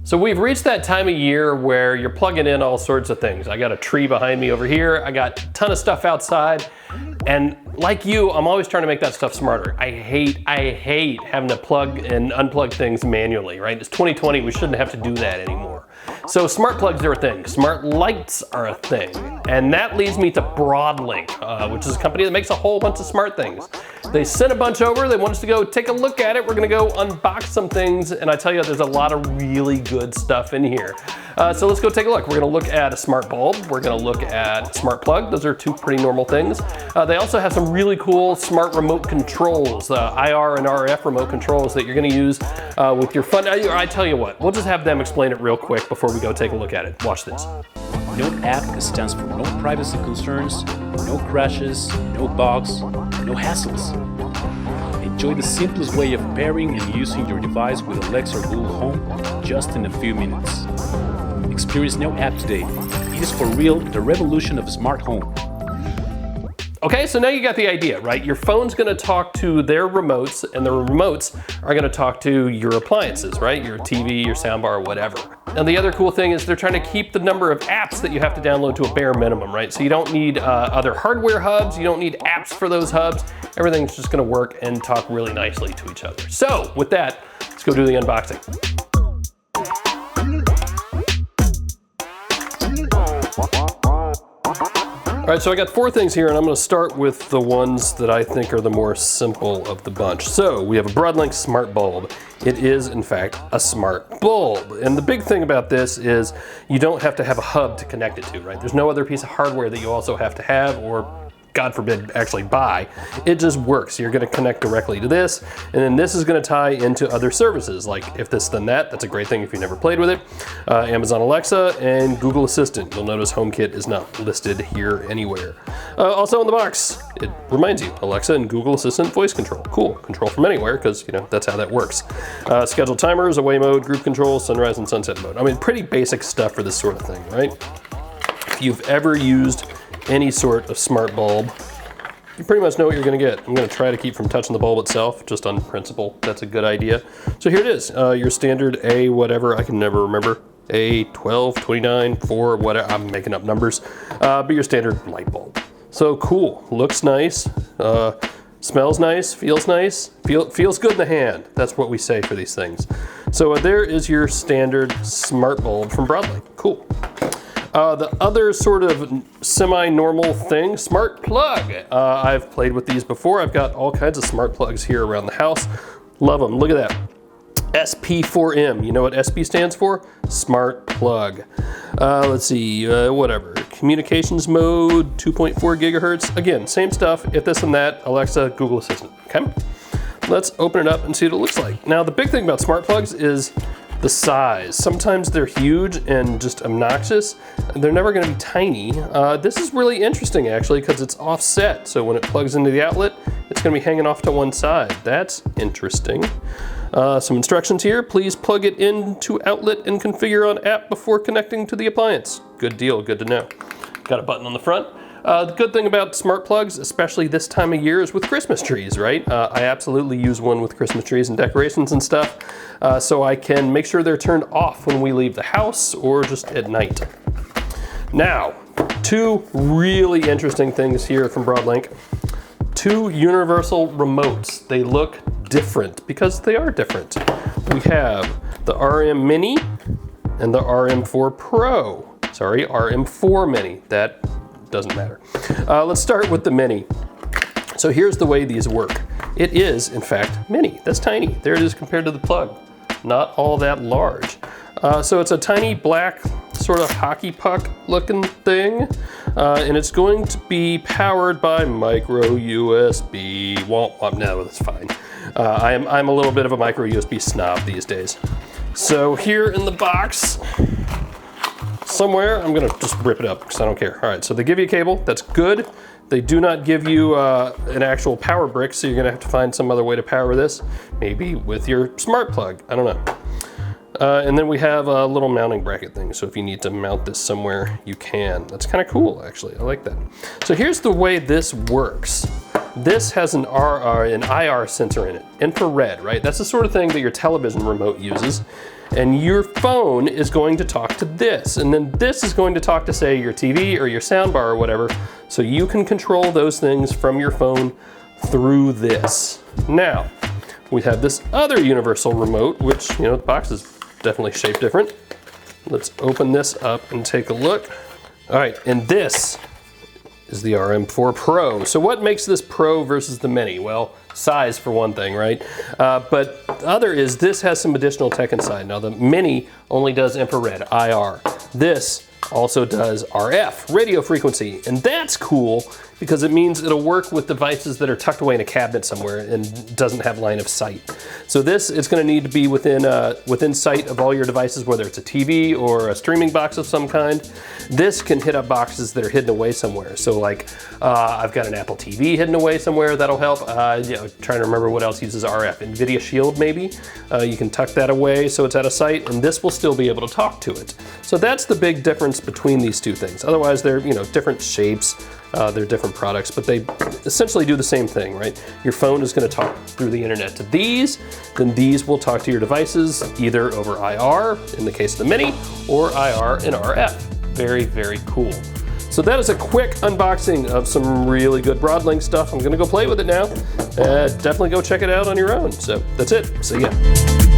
So we've reached that time of year where you're plugging in all sorts of things. I got a tree behind me over here. I got a ton of stuff outside. And like you, I'm always trying to make that stuff smarter. I hate having to plug and unplug things manually, right? It's 2020, we shouldn't have to do that anymore. So smart plugs are a thing, smart lights are a thing. And that leads me to BroadLink, which is a company that makes a whole bunch of smart things. They sent a bunch over, they want us to go take a look at it. We're gonna go unbox some things, and I tell you, there's a lot of really good stuff in here. So let's go take a look. We're gonna look at a smart bulb. We're gonna look at a smart plug. Those are two pretty normal things. They also have some really cool smart remote controls, IR and RF remote controls that you're gonna use with your phone. I tell you what, we'll just have them explain it real quick before we go take a look at it. Watch this. No app stands for no privacy concerns, no crashes, no bugs, no hassles. Enjoy the simplest way of pairing and using your device with Alexa or Google Home just in a few minutes. Experience no app today. It is for real the revolution of a smart home. Okay, so now you got the idea, right? Your phone's gonna talk to their remotes, and the remotes are gonna talk to your appliances, right? Your TV, your soundbar, whatever. And the other cool thing is they're trying to keep the number of apps that you have to download to a bare minimum, right? So you don't need other hardware hubs, you don't need apps for those hubs. Everything's just gonna work and talk really nicely to each other. So with that, let's go do the unboxing. All right, so I got four things here, and I'm gonna start with the ones that I think are the more simple of the bunch. So we have a BroadLink smart bulb. It is, in fact, a smart bulb. And the big thing about this is you don't have to have a hub to connect it to, right? There's no other piece of hardware that you also have to have, or God forbid, actually buy. It just works. You're gonna connect directly to this, and then this is gonna tie into other services, like If This Then That. That's a great thing if you've never played with it. Amazon Alexa and Google Assistant. You'll notice HomeKit is not listed here anywhere. Also in the box, it reminds you, Alexa and Google Assistant voice control. Cool, control from anywhere, because that's how that works. Schedule timers, away mode, group control, sunrise and sunset mode. I mean, pretty basic stuff for this sort of thing, right? If you've ever used any sort of smart bulb, you pretty much know what you're gonna get. I'm gonna try to keep from touching the bulb itself, just on principle. That's a good idea. So here it is, your standard A whatever, I can never remember. A12, 29, 4, whatever, I'm making up numbers. But your standard light bulb. So cool, looks nice, smells nice, feels good in the hand. That's what we say for these things. So there is your standard smart bulb from BroadLink, cool. The other sort of semi-normal thing, smart plug. I've played with these before. I've got all kinds of smart plugs here around the house. Love them, look at that. SP4M, you know what SP stands for? Smart plug. Let's see, whatever. Communications mode, 2.4 gigahertz. Again, same stuff, If This and That, Alexa, Google Assistant, okay? Let's open it up and see what it looks like. Now, the big thing about smart plugs is the size. Sometimes they're huge and just obnoxious. They're never gonna be tiny. This is really interesting actually, because it's offset. So when it plugs into the outlet, it's gonna be hanging off to one side. That's interesting. Some instructions here. Please plug it into outlet and configure on app before connecting to the appliance. Good deal, good to know. Got a button on the front. The good thing about smart plugs, especially this time of year, is with Christmas trees, right? I absolutely use one with Christmas trees and decorations and stuff, so I can make sure they're turned off when we leave the house or just at night. Now, two really interesting things here from BroadLink. Two universal remotes. They look different because they are different. We have the RM Mini and the RM4 Pro. Sorry, RM4 Mini. That doesn't matter. Let's start with the Mini. So here's the way these work. It is, in fact, mini. That's tiny. There it is compared to the plug. Not all that large. So it's a tiny black sort of hockey puck looking thing. And it's going to be powered by micro USB. No, that's fine. I'm a little bit of a micro USB snob these days. So here in the box, somewhere, I'm gonna just rip it up because I don't care. All right, so they give you a cable, that's good. They do not give you an actual power brick, so you're gonna have to find some other way to power this, maybe with your smart plug, I don't know. And then we have a little mounting bracket thing, so if you need to mount this somewhere, you can. That's kind of cool, actually, I like that. So here's the way this works. This has an IR sensor in it, infrared, right? That's the sort of thing that your television remote uses. and your phone is going to talk to this, and then this is going to talk to, say, your TV or your soundbar or whatever, so you can control those things from your phone through this. Now, we have this other universal remote, which, you know, the box is definitely shaped different. Let's open this up and take a look. All right, and this is the RM4 Pro. So what makes this Pro versus the Mini? Well, size for one thing, right? But the other is this has some additional tech inside. Now the Mini only does infrared, IR. This also does RF, radio frequency, and that's cool because it means it'll work with devices that are tucked away in a cabinet somewhere and doesn't have line of sight. So this is going to need to be within sight of all your devices, whether it's a TV or a streaming box of some kind. This can hit up boxes that are hidden away somewhere. So like I've got an Apple TV hidden away somewhere, that'll help. You know, trying to remember what else uses RF. NVIDIA Shield maybe. You can tuck that away so it's out of sight, and this will still be able to talk to it. So that's the big difference between these two things. Otherwise they're, you know, different shapes. They're different products, but they essentially do the same thing, right? Your phone is going to talk through the internet to these, then these will talk to your devices either over IR, in the case of the Mini, or IR and RF. Very, very cool. So that is a quick unboxing of some really good BroadLink stuff. I'm going to go play with it now. Definitely go check it out on your own. So that's it. See ya.